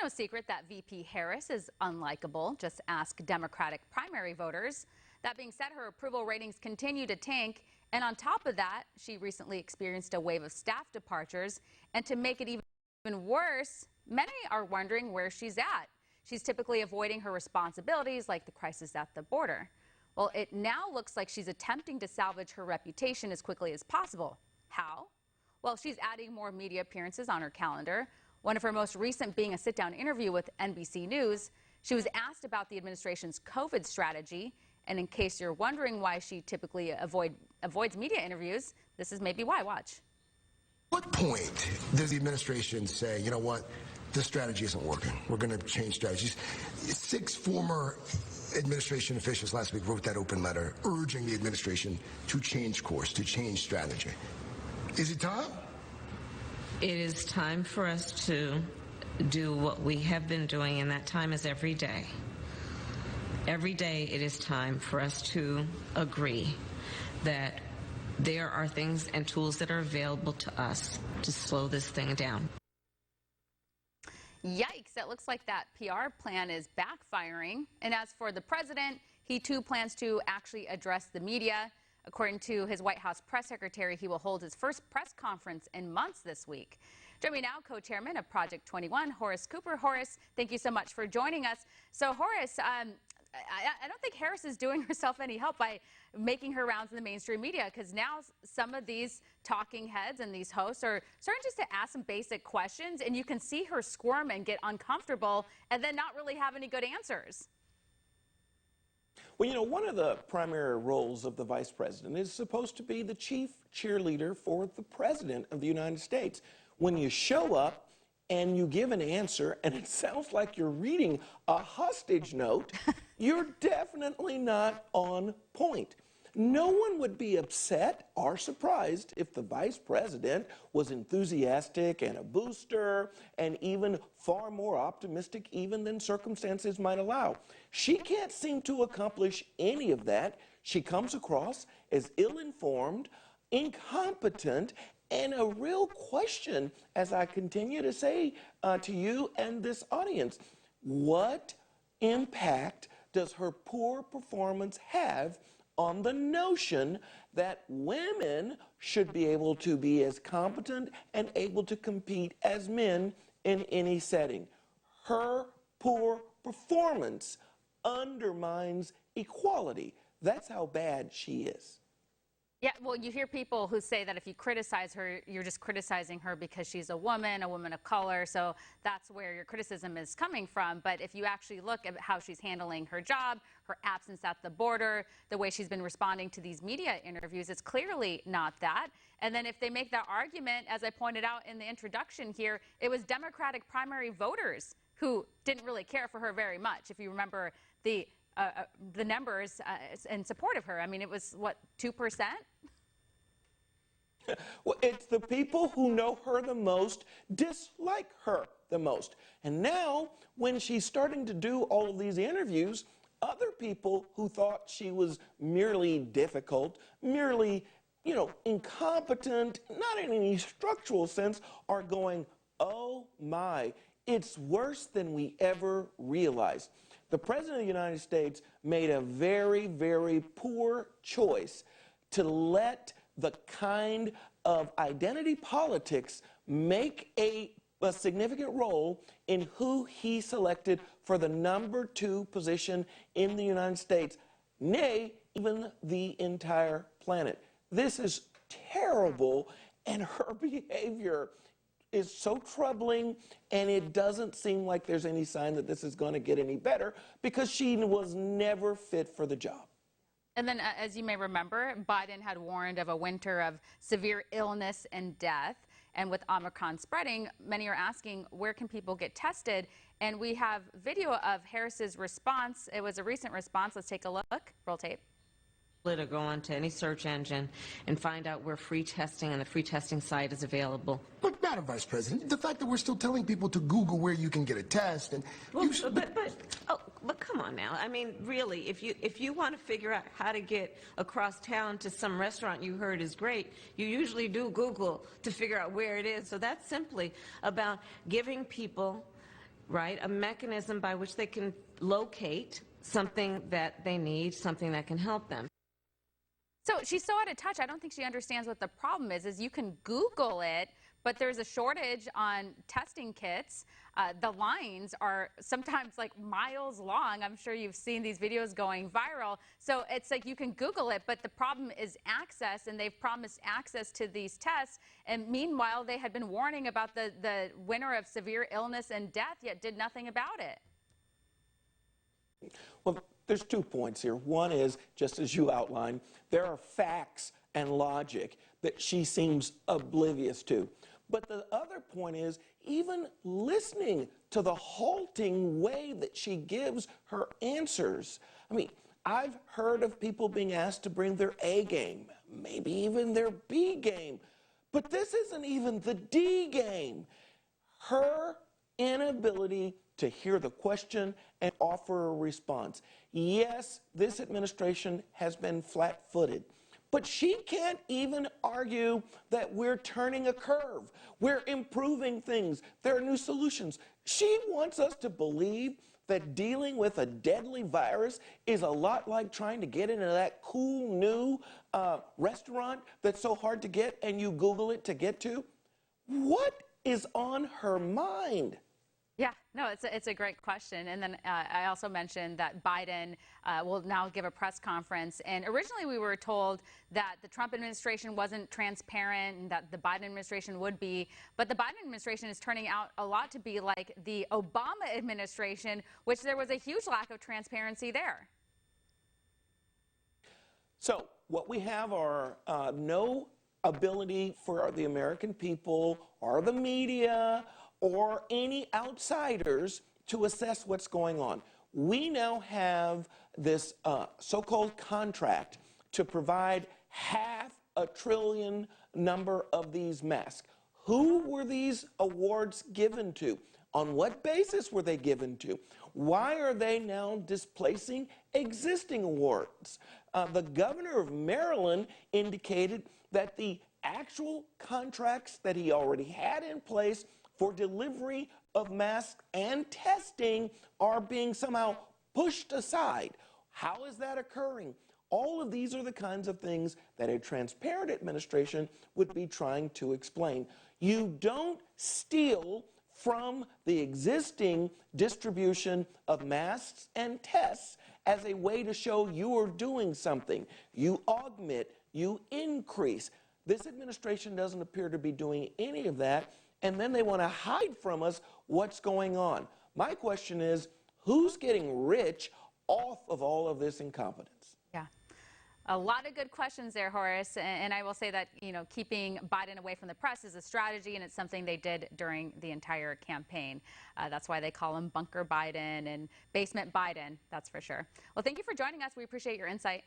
no secret that VP Harris is unlikable. Just ask Democratic primary voters. That being said, her approval ratings continue to tank. And on top of that, she recently experienced a wave of staff departures. And to make it even worse, many are wondering where she's at. She's typically avoiding her responsibilities like the crisis at the border. Well, it now looks like she's attempting to salvage her reputation as quickly as possible. How? Well, she's adding more media appearances on her calendar. One of her most recent being a sit-down interview with NBC News. She was asked about the administration's COVID strategy. And in case you're wondering why she typically avoids media interviews, this is maybe why. Watch. What point does the administration say, you know what, this strategy isn't working, we're going to change strategies? 6 former administration officials last week wrote that open letter urging the administration to change course, to change strategy. Is it time? It is time for us to do what we have been doing, and that time is every day. Every day it is time for us to agree that there are things and tools that are available to us to slow this thing down. Yikes, it looks like that PR plan is backfiring. And as for the president, he too plans to actually address the media. According to his White House press secretary, he will hold his first press conference in months this week. Join me now, co-chairman of Project 21, Horace Cooper. Horace, thank you so much for joining us. So, Horace, I don't think Harris is doing herself any help by making her rounds in the mainstream media, because now some of these talking heads and these hosts are starting just to ask some basic questions, and you can see her squirm and get uncomfortable and then not really have any good answers. Well, you know, one of the primary roles of the vice president is supposed to be the chief cheerleader for the president of the United States. When you show up and you give an answer and it sounds like you're reading a hostage note, you're definitely not on point. No one would be upset or surprised if the vice president was enthusiastic and a booster and even far more optimistic even than circumstances might allow. She can't seem to accomplish any of that. She comes across as ill-informed, incompetent, and a real question, as I continue to say to you and this audience, what impact does her poor performance have on the notion that women should be able to be as competent and able to compete as men in any setting? Her poor performance undermines equality. That's how bad she is. Yeah, well, you hear people who say that if you criticize her, you're just criticizing her because she's a woman of color. So that's where your criticism is coming from. But if you actually look at how she's handling her job, her absence at the border, the way she's been responding to these media interviews, it's clearly not that. And then if they make that argument, as I pointed out in the introduction here, it was Democratic primary voters who didn't really care for her very much. If you remember the numbers in support of her. I mean, it was, what, 2%? Well, it's the people who know her the most dislike her the most. And now, when she's starting to do all of these interviews, other people who thought she was merely difficult, merely, you know, incompetent, not in any structural sense, are going, oh my, it's worse than we ever realized. The President of the United States made a very, very poor choice to let the kind of identity politics make a significant role in who he selected for the #2 position in the United States, nay, even the entire planet. This is terrible, and her behavior is so troubling, and it doesn't seem like there's any sign that this is going to get any better because she was never fit for the job. And then, as you may remember, Biden had warned of a winter of severe illness and death. And with Omicron spreading, many are asking, where can people get tested? And we have video of Harris's response. It was a recent response. Let's take a look. Roll tape. To go onto any search engine and find out where free testing and the free testing site is available. But, Madam Vice President, the fact that we're still telling people to Google where you can get a test and... Well, but come on now. I mean, really, if you want to figure out how to get across town to some restaurant you heard is great, you usually do Google to figure out where it is. So that's simply about giving people right? A mechanism by which they can locate something that they need, something that can help them. So she's so out of touch. I don't think she understands what the problem is you can Google it, but there's a shortage on testing kits. The lines are sometimes like miles long. I'm sure you've seen these videos going viral. So it's like you can Google it, but the problem is access, and they've promised access to these tests. And meanwhile, they had been warning about the winter of severe illness and death, yet did nothing about it. Well, there's 2 points here. One is, just as you outlined, there are facts and logic that she seems oblivious to. But the other point is, even listening to the halting way that she gives her answers. I mean, I've heard of people being asked to bring their A game, maybe even their B game, but this isn't even the D game. Her inability to hear the question and offer a response. Yes, this administration has been flat-footed, but she can't even argue that we're turning a curve. We're improving things. There are new solutions. She wants us to believe that dealing with a deadly virus is a lot like trying to get into that cool new restaurant that's so hard to get and you Google it to get to. What is on her mind? Yeah, no, it's a great question. And then I also mentioned that Biden will now give a press conference. And originally we were told that the Trump administration wasn't transparent and that the Biden administration would be. But the Biden administration is turning out a lot to be like the Obama administration, which there was a huge lack of transparency there. So what we have are no ability for the American people or the media or any outsiders to assess what's going on. We now have this so-called contract to provide $500 billion number of these masks. Who were these awards given to? On what basis were they given to? Why are they now displacing existing awards? The governor of Maryland indicated that the actual contracts that he already had in place for delivery of masks and testing are being somehow pushed aside. How is that occurring? All of these are the kinds of things that a transparent administration would be trying to explain. You don't steal from the existing distribution of masks and tests as a way to show you are doing something. You augment, you increase. This administration doesn't appear to be doing any of that, and then they want to hide from us what's going on. My question is, who's getting rich off of all of this incompetence? Yeah. A lot of good questions there, Horace. And I will say that, you know, keeping Biden away from the press is a strategy, and it's something they did during the entire campaign. That's why they call him Bunker Biden and Basement Biden, that's for sure. Well, thank you for joining us. We appreciate your insight.